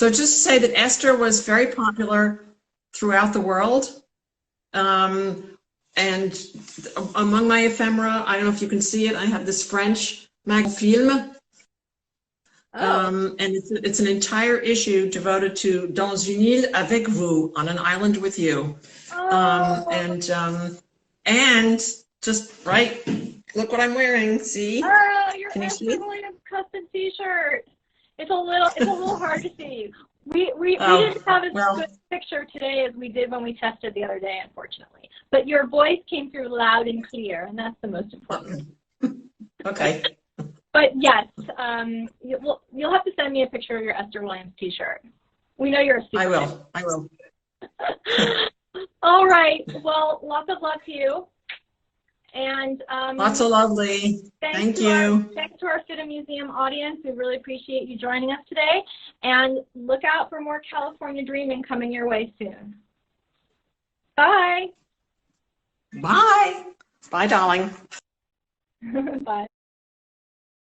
just to say that Esther was very popular throughout the world. And among my ephemera, I don't know if you can see it, I have this French film. And it's an entire issue devoted to Dans une île avec vous, on an island with you. And just right, look what I'm wearing. See? Your Can you see Esther Williams custom T-shirt. It's a little hard to see. We didn't have as good picture today as we did when we tested the other day, unfortunately. But your voice came through loud and clear, and that's the most important. Okay. But yes, you'll have to send me a picture of your Esther Williams T-shirt. We know you're a super fan. I will. All right. Well, lots of luck to you. And lots of love, Leigh. Thank you. Thanks to our FIDM Museum audience. We really appreciate you joining us today. And look out for more California Dreaming coming your way soon. Bye. Bye. Bye, darling. Bye.